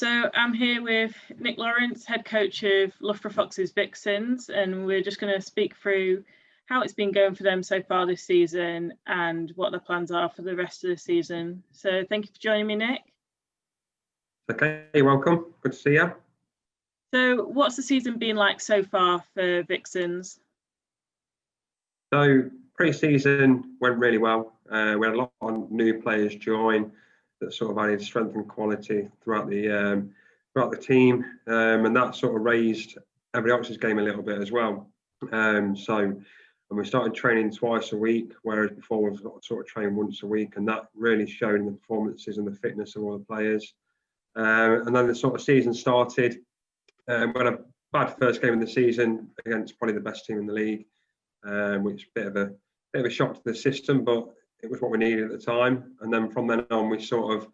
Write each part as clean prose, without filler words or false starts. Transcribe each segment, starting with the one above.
So I'm here with Nick Lawrence, head coach of Loughborough Fox's Vixens, and we're just going to speak through how it's been going for them so far this season and what their plans are for the rest of the season. So thank you for joining me, Nick. Okay, you're welcome. Good to see you. So what's the season been like so far for Vixens? So pre-season went really well. We had a lot of new players join that sort of added strength and quality throughout the team, and that sort of raised everybody else's game a little bit as well. And we started training twice a week, whereas before we've sort of trained once a week, and that really showed in the performances and the fitness of all the players. And then the sort of season started. We had a bad first game of the season against probably the best team in the league, which was a bit of a shock to the system, but it was what we needed at the time. And then from then on, we sort of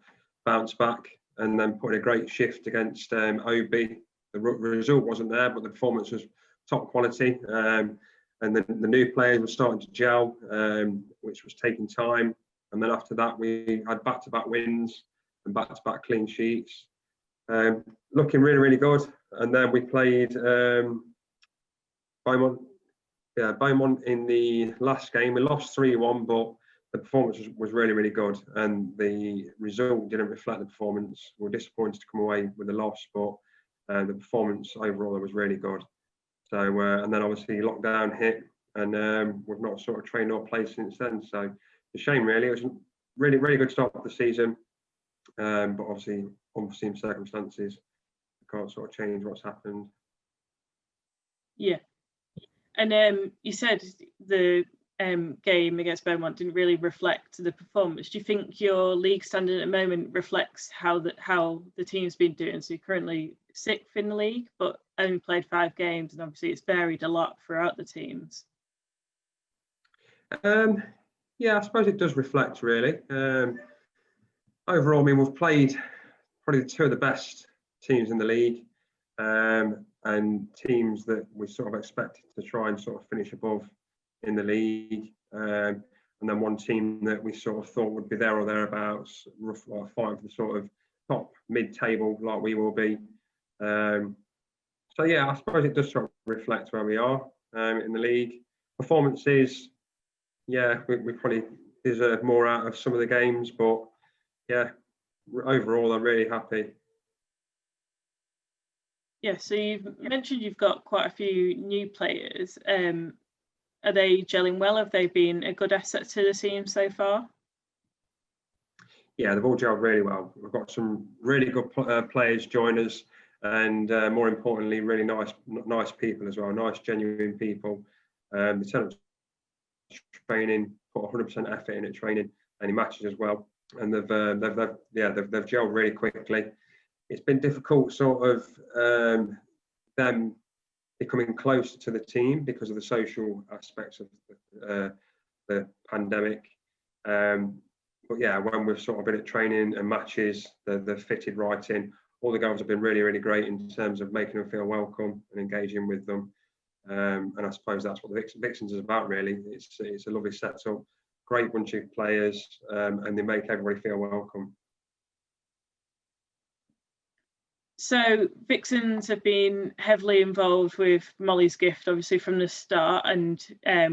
bounced back and then put in a great shift against OB. The result wasn't there, but the performance was top quality. And then the new players were starting to gel, which was taking time. And then after that, we had back-to-back wins and back-to-back clean sheets. Looking really, really good. And then we played Beaumont in the last game. We lost 3-1, but the performance was really, really good. And the result didn't reflect the performance. We were disappointed to come away with a loss, but the performance overall was really good. So, and then obviously lockdown hit, and we've not sort of trained or played since then. So it's a shame, really. It was a really, really good start of the season. But obviously, unforeseen circumstances, we can't sort of change what's happened. Yeah. And you said the game against Beaumont didn't really reflect the performance. Do you think your league standing at the moment reflects how the team's been doing? So you're currently 6th in the league, but only played 5 games, and obviously it's varied a lot throughout the teams. Yeah, I suppose it does reflect, really. Overall, I mean, we've played probably 2 of the best teams in the league, and teams that we sort of expected to try and sort of finish above in the league, and then one team that we sort of thought would be there or thereabouts, roughly fighting for the sort of top mid-table like we will be. So yeah, I suppose it does sort of reflect where we are in the league. Performances, yeah, we probably deserve more out of some of the games, but yeah, overall I'm really happy. Yeah, so you've mentioned you've got quite a few new players. Are they gelling well? Have they been a good asset to the team so far? Yeah, they've all gelled really well. We've got some really good players join us, and more importantly, really nice people as well. Nice, genuine people. They turn up to training, put 100% effort in at training, and in matches as well. And they've gelled really quickly. It's been difficult, sort of them becoming closer to the team because of the social aspects of the pandemic. But yeah, when we've sort of been at training and matches, they've fitted right in. All the girls have been really, really great in terms of making them feel welcome and engaging with them. And I suppose that's what the Vixens is about, really. It's a lovely setup, great bunch of players, and they make everybody feel welcome. So Vixens have been heavily involved with Molly's Gift, obviously from the start, and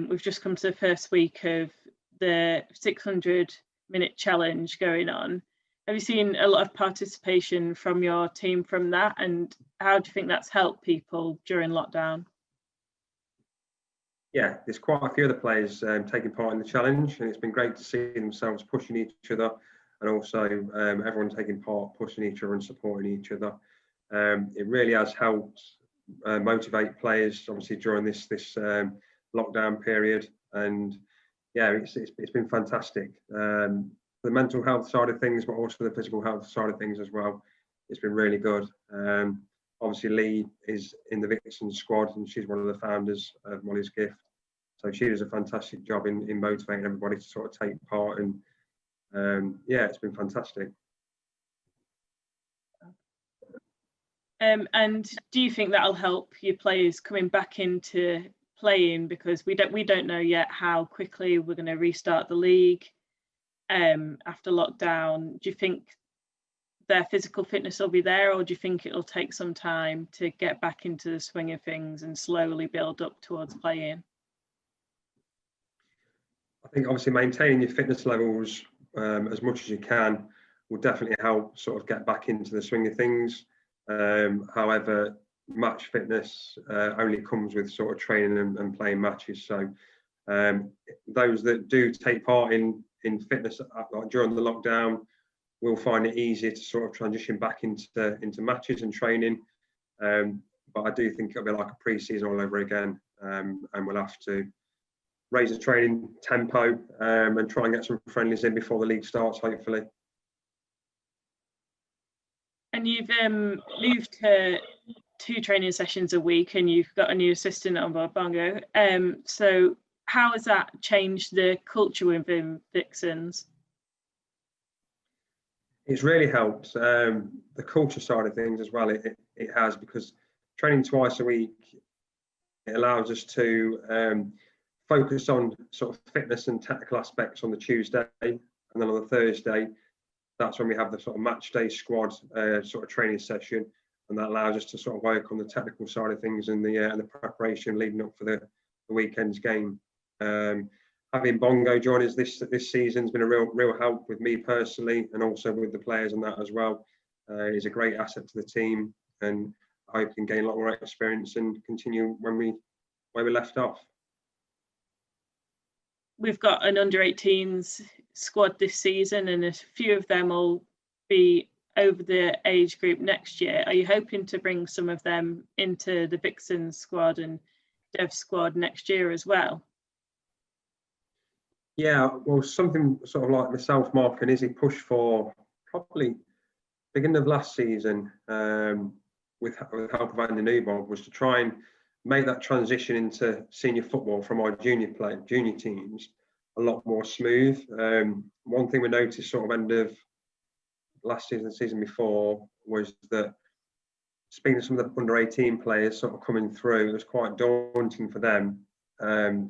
we've just come to the first week of the 600-minute challenge going on. Have you seen a lot of participation from your team from that, and how do you think that's helped people during lockdown? Yeah, there's quite a few of the players taking part in the challenge, and it's been great to see themselves pushing each other, and also everyone taking part, pushing each other and supporting each other. It really has helped motivate players, obviously during this lockdown period, and yeah, it's been fantastic. The mental health side of things, but also the physical health side of things as well. It's been really good. Obviously, Lee is in the Vixens squad, and she's one of the founders of Molly's Gift. So she does a fantastic job in motivating everybody to sort of take part, and yeah, it's been fantastic. And do you think that'll help your players coming back into playing, because we don't know yet how quickly we're going to restart the league after lockdown? Do you think their physical fitness will be there, or do you think it'll take some time to get back into the swing of things and slowly build up towards playing? I think obviously maintaining your fitness levels as much as you can will definitely help sort of get back into the swing of things. However, match fitness only comes with sort of training and playing matches. So those that do take part in fitness like during the lockdown will find it easier to sort of transition back into matches and training. But I do think it'll be like a pre-season all over again, and we'll have to raise the training tempo and try and get some friendlies in before the league starts, hopefully. And you've moved to 2 training sessions a week, and you've got a new assistant on board, Bongo. So how has that changed the culture within Vixens? It's really helped the culture side of things as well. It has, because training twice a week, it allows us to focus on sort of fitness and technical aspects on the Tuesday, and then on the Thursday, that's when we have the sort of match day squad sort of training session, and that allows us to sort of work on the technical side of things and the preparation leading up for the weekend's game. Having Bongo join us this season has been a real help with me personally, and also with the players and that as well. He's a great asset to the team, and I hope he can gain a lot more experience and continue where we left off. We've got an under-18s squad this season, and a few of them will be over the age group next year. Are you hoping to bring some of them into the Vixens squad and Dev squad next year as well? Yeah, well, something sort of like myself, Mark, and Izzy pushed for probably beginning of last season with the help of Andy Newbold, was to try and make that transition into senior football from our junior teams a lot more smooth. One thing we noticed sort of end of last season, the season before, was that speaking to some of the under-18 players sort of coming through, it was quite daunting for them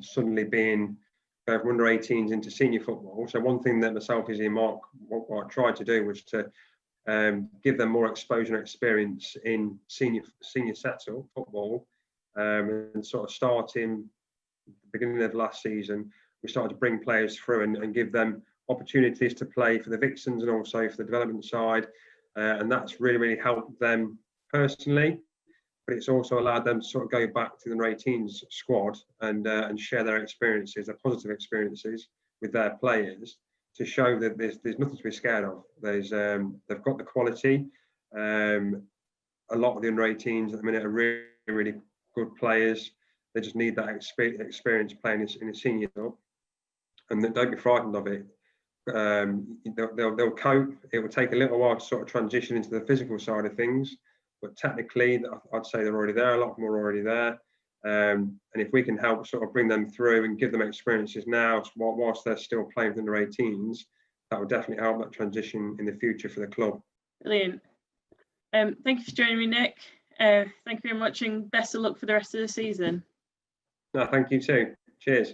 suddenly being from under-18s into senior football. So one thing that myself, Izzy and Mark, what I tried to do was to give them more exposure and experience in senior settle football, and sort of starting the beginning of last season, we started to bring players through and give them opportunities to play for the Vixens and also for the development side, and that's really helped them personally, but it's also allowed them to sort of go back to the under-18s squad and share their experiences, their positive experiences with their players, to show that there's nothing to be scared of. They've got the quality. A lot of the under-18s at the minute are really good players. They just need that experience playing in a senior club, and don't be frightened of it. They'll cope. It will take a little while to sort of transition into the physical side of things, but technically, I'd say they're already there. A lot of them are already there, and if we can help sort of bring them through and give them experiences now whilst they're still playing with under-18s, that will definitely help that transition in the future for the club. Brilliant. Thank you for joining me, Nick. Thank you very much, and best of luck for the rest of the season. No, thank you too. Cheers.